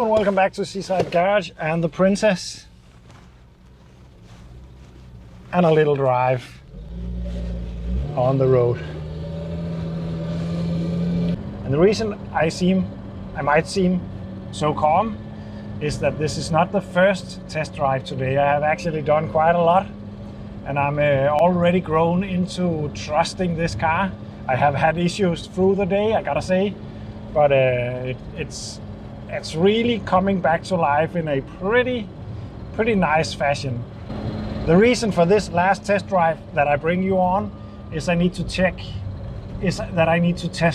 Hello and welcome back to Seaside Garage and the Princess. And a little drive on the road. And the reason I might seem so calm is that this is not the first test drive today. I have actually done quite a lot and I'm already grown into trusting this car. I have had issues through the day, I gotta say, but it's really coming back to life in a pretty nice fashion. The reason for this last test drive that I bring you on is I need to test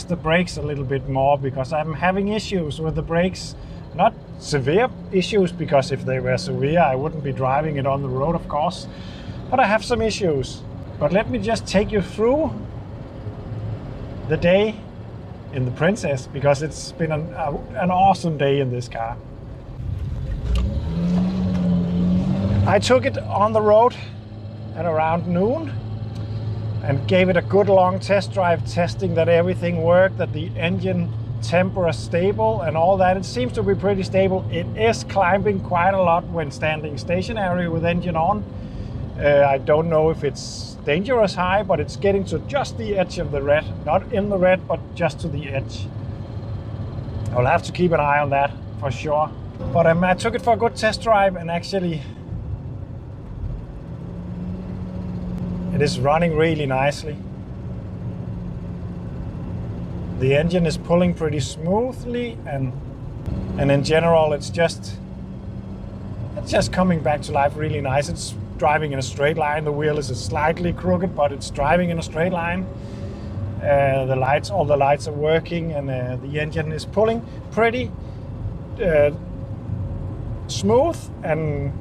the brakes a little bit more, because I'm having issues with the brakes. Not severe issues, because if they were severe I wouldn't be driving it on the road, of course, but I have some issues. But let me just take you through the day in the Princess, because it's been an awesome day in this car. I took it on the road at around noon and gave it a good long test drive, testing that everything worked, that the engine temp was stable and all that. It seems to be pretty stable. It is climbing quite a lot when standing stationary with engine on. I don't know if it's dangerous high, but it's getting to just the edge of the red. Not in the red, but just to the edge. I'll have to keep an eye on that for sure. But I took it for a good test drive, and actually it is running really nicely. The engine is pulling pretty smoothly, and in general it's just coming back to life really nice. It's driving in a straight line. The wheel is slightly crooked, but it's driving in a straight line. All the lights are working, and the engine is pulling pretty smooth and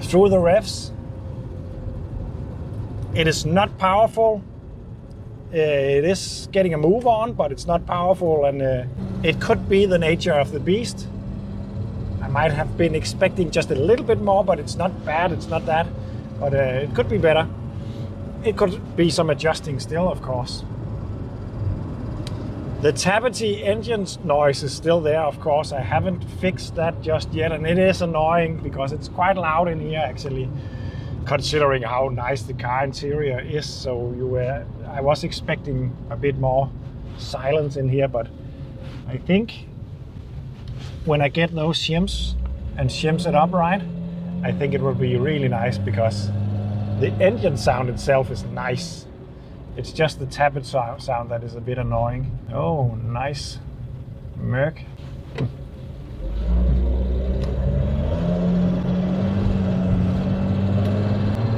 through the revs. It is not powerful. It is getting a move on, but it's not powerful, and it could be the nature of the beast. I might have been expecting just a little bit more, but it's not bad, it's not that. But it could be better. It could be some adjusting still, of course. The tappity engine noise is still there, of course. I haven't fixed that just yet, and it is annoying because it's quite loud in here actually, considering how nice the car interior is. So I was expecting a bit more silence in here, but I think when I get those shims it up right, I think it will be really nice, because the engine sound itself is nice. It's just the tappet sound that is a bit annoying. Oh, nice Merc.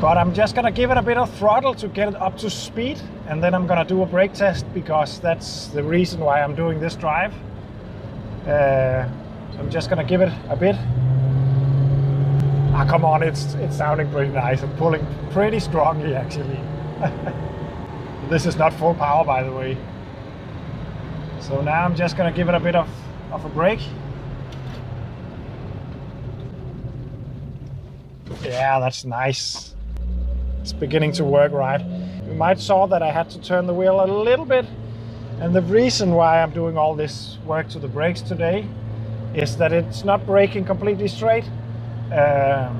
But I'm just gonna give it a bit of throttle to get it up to speed, and then I'm gonna do a brake test, because that's the reason why I'm doing this drive. So I'm just gonna give it a bit. Come on, it's sounding pretty nice. I'm pulling pretty strongly actually. This is not full power, by the way. So now I'm just gonna give it a bit of a brake. Yeah, that's nice. It's beginning to work right. You might saw that I had to turn the wheel a little bit, and the reason why I'm doing all this work to the brakes today is that it's not braking completely straight. I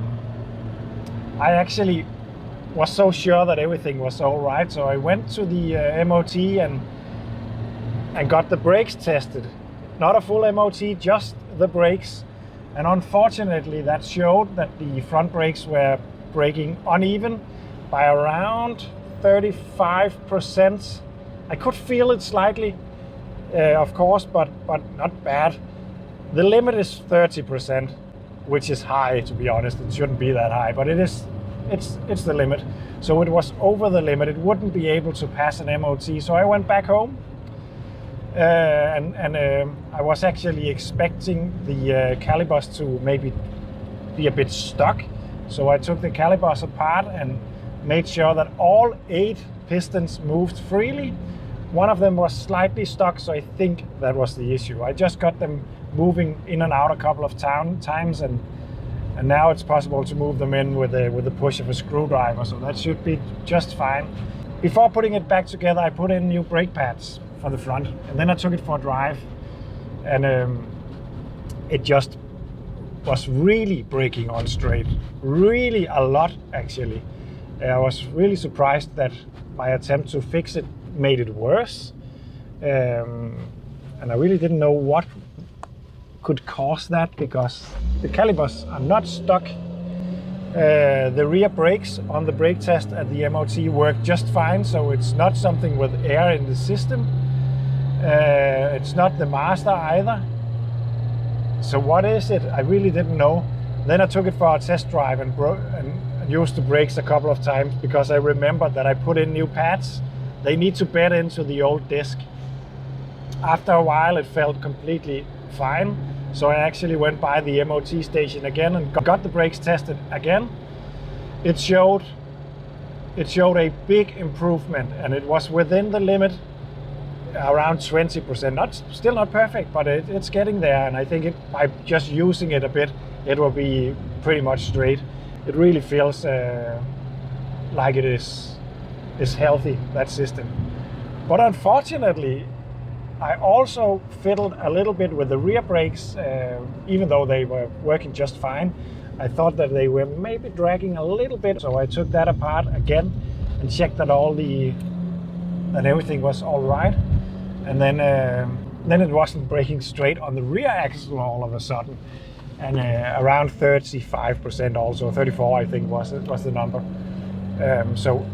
actually was so sure that everything was all right, so I went to the MOT and got the brakes tested. Not a full MOT, just the brakes. And unfortunately that showed that the front brakes were braking uneven by around 35%. I could feel it slightly, of course, but not bad. The limit is 30%, which is high, to be honest. It shouldn't be that high, but it's the limit. So it was over the limit. It wouldn't be able to pass an MOT. So I went back home, and I was actually expecting the calipers to maybe be a bit stuck. So I took the calipers apart and made sure that all 8 pistons moved freely. One of them was slightly stuck, so I think that was the issue. I just got them moving in and out a couple of times, and now it's possible to move them in with the push of a screwdriver, so that should be just fine. Before putting it back together, I put in new brake pads for the front, and then I took it for a drive, and it just was really braking on straight, really a lot actually. I was really surprised that my attempt to fix it made it worse, and I really didn't know what could cause that, because the calipers are not stuck. The rear brakes on the brake test at the MOT worked just fine, so it's not something with air in the system. It's not the master either. So what is it? I really didn't know. Then I took it for a test drive and used the brakes a couple of times, because I remembered that I put in new pads. They need to bed into the old disc. After a while it felt completely fine, so I actually went by the MOT station again and got the brakes tested again. It showed a big improvement, and it was within the limit, around 20%. Still not perfect, but it's getting there, and I think by just using it a bit, it will be pretty much straight. It really feels like it is healthy, that system. But unfortunately, I also fiddled a little bit with the rear brakes, even though they were working just fine. I thought that they were maybe dragging a little bit, so I took that apart again and checked that that everything was all right. And then it wasn't braking straight on the rear axle all of a sudden, and around 35% also, 34 I think was the number. So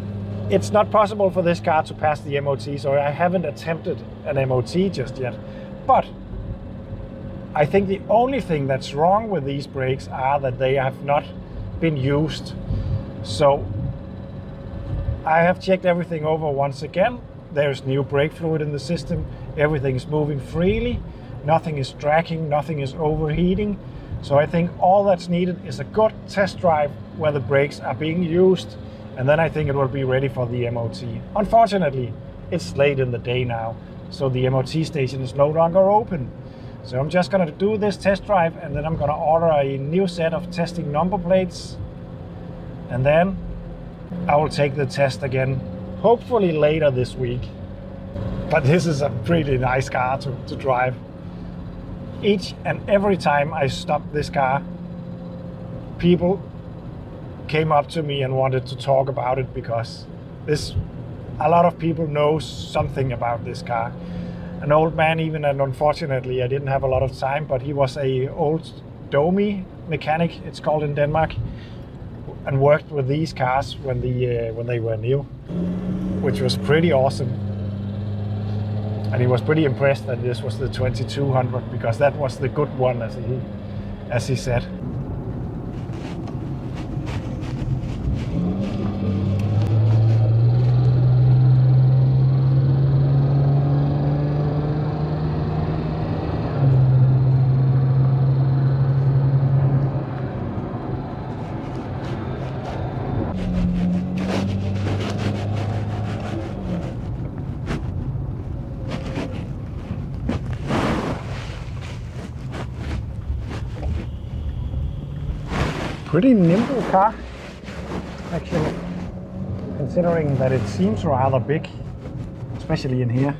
it's not possible for this car to pass the MOT, so I haven't attempted an MOT just yet. But I think the only thing that's wrong with these brakes are that they have not been used. So I have checked everything over once again. There's new brake fluid in the system. Everything is moving freely. Nothing is dragging, nothing is overheating. So I think all that's needed is a good test drive where the brakes are being used, and then I think it will be ready for the MOT. Unfortunately, it's late in the day now, so the MOT station is no longer open. So I'm just gonna do this test drive, and then I'm gonna order a new set of testing number plates, and then I will take the test again, hopefully later this week. But this is a pretty nice car to drive. Each and every time I stopped this car, people came up to me and wanted to talk about it, because a lot of people know something about this car. An old man even, and unfortunately I didn't have a lot of time, but he was a old Domi mechanic, it's called in Denmark, and worked with these cars when they were new, which was pretty awesome. And he was pretty impressed that this was the 2200, because that was the good one, as he said. Pretty nimble car, actually, considering that it seems rather big, especially in here.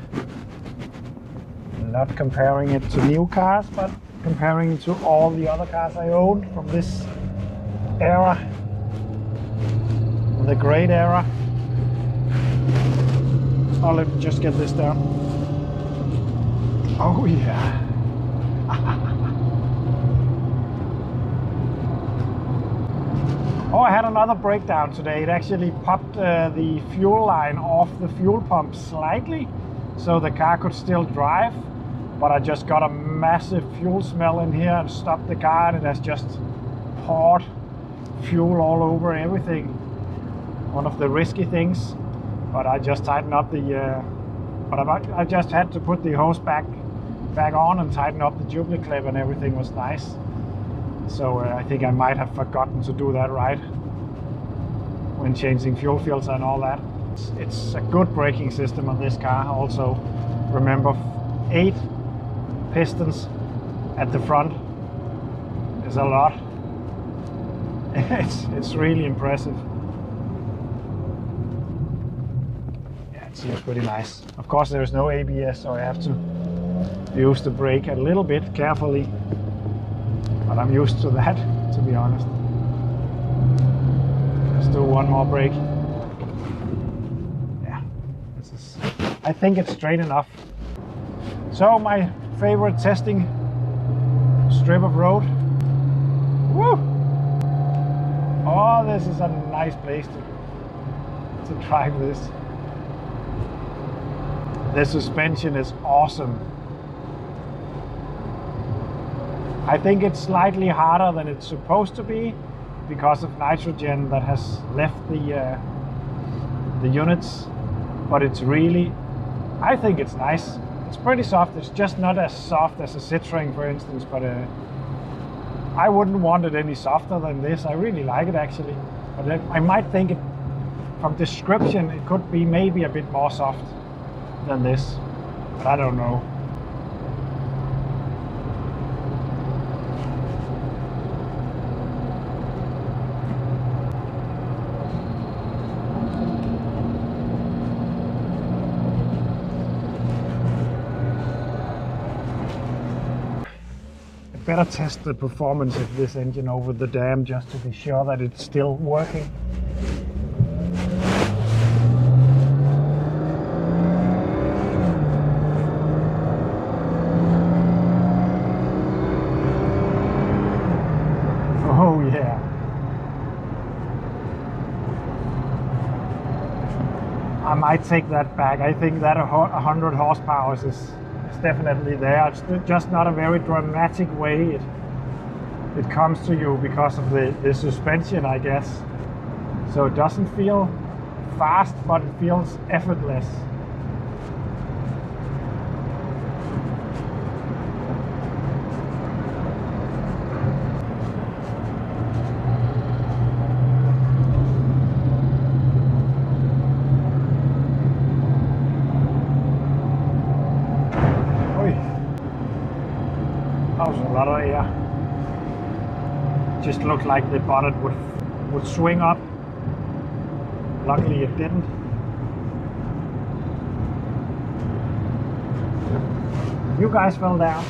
Not comparing it to new cars, but comparing it to all the other cars I owned from this era, the great era. Oh, let me just get this down. Oh yeah. Oh, I had another breakdown today. It actually popped the fuel line off the fuel pump slightly, so the car could still drive. But I just got a massive fuel smell in here and stopped the car, and it has just poured fuel all over everything. One of the risky things. But I just tightened up the... I just had to put the hose back on and tighten up the duplicate clip, and everything was nice. So I think I might have forgotten to do that right when changing fuel filter and all that. It's a good braking system on this car. Also, remember, 8 pistons at the front is a lot. It's really impressive. Yeah, it seems pretty nice. Of course, there's no ABS, so I have to use the brake a little bit carefully. but I'm used to that, to be honest. Let's do one more break. Yeah, this is, I think it's straight enough. So my favorite testing strip of road. Woo! Oh, this is a nice place to drive this. The suspension is awesome. I think it's slightly harder than it's supposed to be because of nitrogen that has left the units, but it's really, I think it's nice. It's pretty soft. It's just not as soft as a Citroen, for instance, but I wouldn't want it any softer than this. I really like it actually, but I might think it, from description, it could be maybe a bit more soft than this, but I don't know. Better test the performance of this engine over the dam just to be sure that it's still working. Oh yeah. I might take that back. I think that 100 horsepower is definitely there. It's just not a very dramatic way it comes to you because of the suspension, I guess. So it doesn't feel fast, but it feels effortless. That was a lot of air. Just looked like the bonnet would swing up. Luckily it didn't. You guys fell down.